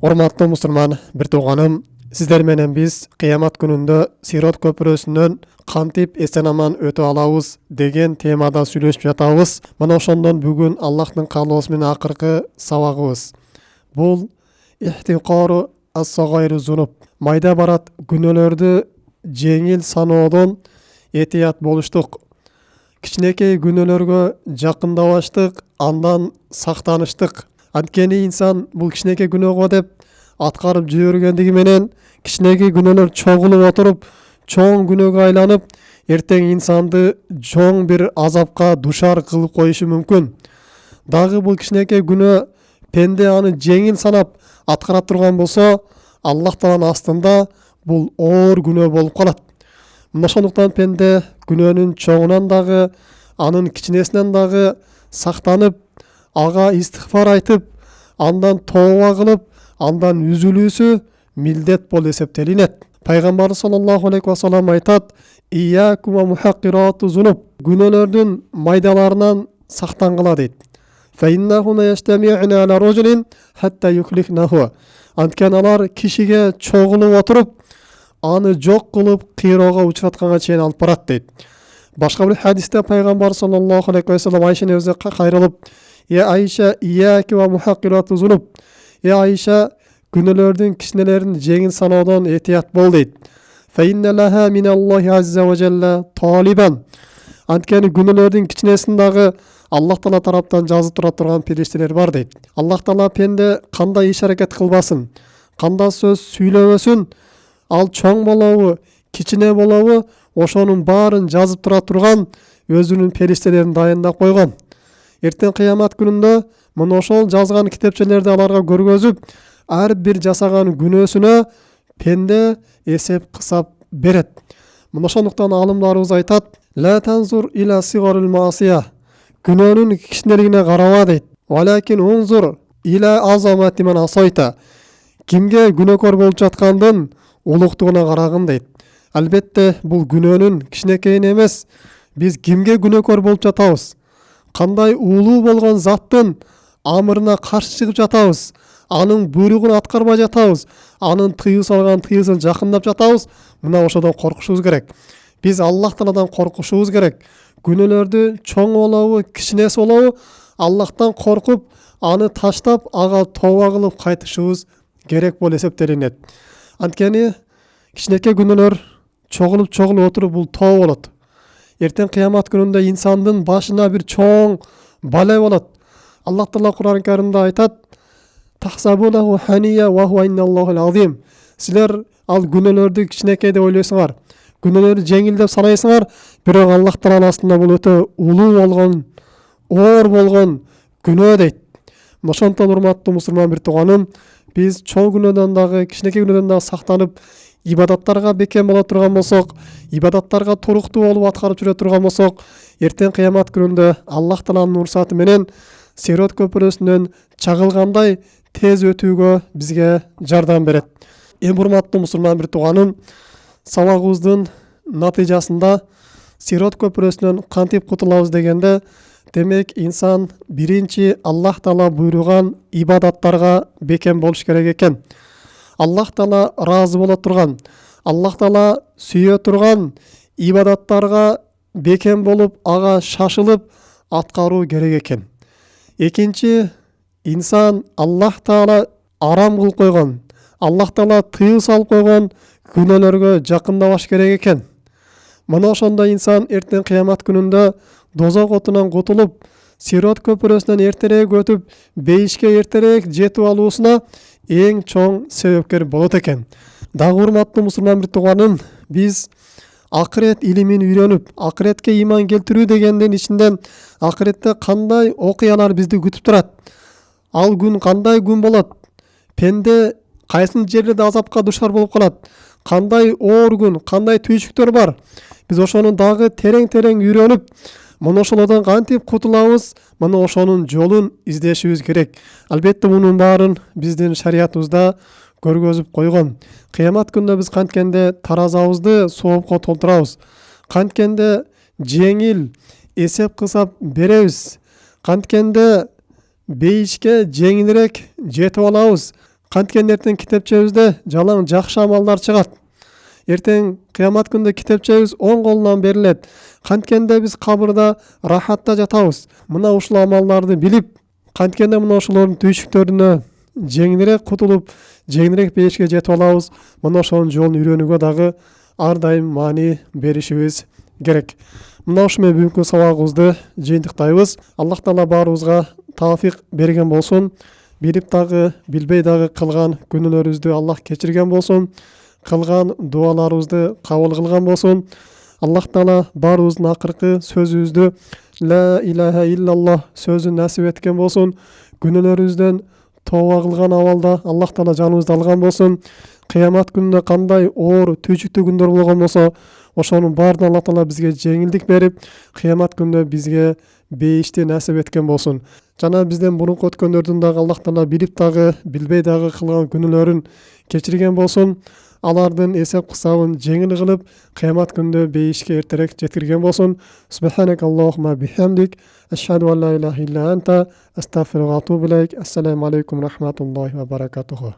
Урматтуу мусулман бир тууганым, сиздер менен биз кыямат күнүндө Сирот көпүрөсүнөн кантип эсен-аман өтө алабыз деген темада сүйлөшүп жатабыз. Мына ошондон бүгүн Аллахтын каалоосу менен акыркы сабагыбыз. Бул ихтикору ас-сагайру зунуб. Майда барат күнөөлөрдү жеңил саноодон этият болуштук. Кичинекей күнөөлөргө жакындабаштык, андан сактаныштык. Анткени инсан бул кичинекей күнөөгө деп аткарып жибергендиги менен кичинекей күнөөлөр чогулуп отуруп, чоң күнөөгө айланып, эртең инсанды чоң бир азапка душар кылып коюшу мүмкүн. Дагы бул кичинекей күнөө пенде аны жеңил санап аткара турган болсо, Аллах Тааланын астында бул оор күнөө болуп калат. Ошондуктан пенде күнөөнүн чоңунан дагы, анын кичинесинен дагы сактанып, ага истигфар айтып, андан тооба кылып, андан үзүлүүсү милдет болуп эсептелинет. Пайгамбар саллаллаху алейхи ва саллям айтат: "Ияку ва мухаккирату зунуб." Күнөөлөрдүн майдаларынан сактангыла дейт. "Фаиннахуна ястами'на ала рожулин хатта юхлихнаху." Анткени алар кишиге чогулуп отуруп, аны жок кылып, кыйроого учуратканга чейин алып барат дейт. Башка бир хадисте пайгамбар саллаллаху алейхи ва саллям Айша небизе кайрылып: "Я Айша, ияки ва мухаккирату зунуб." Айша, күнөөлөрдүн кичинелерин жеңил саноодон этият бол дейт. "Фаинна лаха миналлахи азза ва жалла талибан." Анткени күнөөлөрдүн кичинесин дагы Аллах Таала тараптан жазып тура турган периштелер бар дейт. Аллах Таала пенде кандай иш аракет кылбасын, кандай сөз сүйлөбөсүн, ал чоң болобу, кичине болобу, ошонун баарын жазып тура турган өзүнүн периштелерин дайындап койгон. Эртең кыямат күнүндө мына ошол жазган китепчелерди аларга көргөзүп, ар бир жасаган күнөөсүнө пенде эсеп кысап берет. Мына ошондуктан алымдарыбыз айтат: "Ла танзур ила сигарил маасия." Күнөөнүн кичинелигине караба дейт. "Валакин унзур ила азамати ман асайта." Кимге күнөөкөр болуп жаткандын улуктугуна карагын дейт. Албетте бул күнөөнүн кичинекейин эмес, биз кимге күнөөкөр болуп жатабыз, кандай улуу болгон заттын амырына каршы чыгып жатабыз, анын буйругун аткарбай жатабыз, анын тыюу салган тыюусун жакындап жатабыз, мына ошодон коркушубуз керек. Биз Аллах Тааладан коркушубуз керек. Күнөөлөрдү чоң болобу, кичинеси болобу, Аллахтан коркуп, аны таштап, ага тооба кылып кайтышыбыз керек болуп эсептелинет. Анткени кичинекей күнөөлөр чогулуп отуруп бул тоо болот. Эртең кыямат күнүндө инсандын башына бир чоң бале болот. Аллах Таала Кур'ан Каримде айтат: "Тахсабунаху хания ва хуа инналлахул азим." Силер ал күнөөлөрдү кичинекей деп ойлойсуңар, күнөөлөрдү жеңил деп санайсыңар, бирок Аллах Тааланын астында бул өтө улуу болгон, оор болгон күнөө дейт. Ошондон урматтуу мусулман бир тууганым, биз чоң күнөөдөн дагы, кичинекей күнөөдөн дагы сактанып, ибадаттарга бекем боло турган болсок, ибадаттарга туруктуу болуп аткарып жүрө турган болсок, эртең кыямат күнүндө Аллах Тааланын уруксаты менен Сирот көпүрөсүнөн чагылгандай тез өтүүгө бизге жардам берет. Урматтуу мусулман бир тууганым, сабагыбыздын натыйжасында Сирот көпүрөсүнөн кантип кутулабыз дегенде, демек инсан биринчи Аллах Таала буйруган ибадаттарга бекем болуш керек экен. Аллах Таала ыраазы боло турган, Аллах Таала сүйө турган ибадаттарга бекем болуп, ага шашылып аткаруу керек экен. Экинчи, инсан Аллах Таала арам кылып койгон, Аллах Таала тыюу салып койгон күнөөлөргө жакындабаш керек экен. Мына ошондо инсан эртең кыямат күнүндө дозок отунан кутулуп, Сирот көпүрөсүнөн эртерээк өтүп, бейишке эртерээк жетип алуусуна эң чоң себепкер болот экен. Дагы урматтуу мусулман бир тууганым, биз акырет илимин үйрөнүп, акыретке иман келтирүү дегендин ичинде акыретте кандай окуялар бизди күтүп турат, ал күн кандай күн болот, пенде кайсын жерлерде азапка душар болуп калат, кандай оор күн, кандай түйшүктөр бар, биз ошону дагы терең үйрөнүп, мына ошолордон кантип кутулабыз, мына ошонун жолун издешибиз керек. Албетте мунун баарын биздин шариятыбызда көргөзүп койгон. Кыямат күндө биз канткенде таразабызды соопко толтурабыз, канткенде жеңил эсеп кысап беребиз, канткенде бейишке жеңилирээк жетип алабыз, Канткен эртең китепчебизде жалаң жакшы амалдар чыгат. Эртең кыямат күндө китепчебиз оң колунан берилет. Канткенде биз кабырда рахатта жатабыз. Мына ушул амалдарды билип, канткенде мына ошолордун түйшүктөрүнө жеңилирээк кутулуп, жеңилирээк бейишке жетип алабыз. Мына ошонун жолун үйрөнүүгө дагы ар дайым маани беришибиз керек. Мына ушу менен бүгүнкү сабагыбызды жыйынтыктайбыз. Аллах Таала баарыбызга тауфик берген болсун. Билип дагы, билбей дагы кылган күнөөлөрүбүздү Аллах кечирген болсун. Кылган дуаларыбызды кабыл кылган болсун. Аллах Таала баарыбыздын акыркы сөзүбүздү ла илаха иллаллах сөзүн насип эткен болсун. Күнөөлөрүбүздөн тооба кылган абалда Аллах Таала жаныбызды алган болсун. Кыямат күнүндө кандай оор, түйчүктүү күндөр болгон болсо, ошонун баарына Аллах Таала бизге жеңилдик берип, кыямат күнүндө бизге бейишти насип эткен болсун. Жана бизден мурунку өткөндөрдүн дагы Аллах Таала билип дагы, билбей дагы кылган күнөөлөрүн кечирген болсун. Алардын эсеп кысабын жеңил кылып, кыямат күндө бейишке эртерээк жеткирген болсун. Субханак Аллахумма бихамдик, ашхаду ан ла илаха илля анта, астагфирука ва атубу илейк. Ассаламу алейкум рахматуллахи ва баракатуху.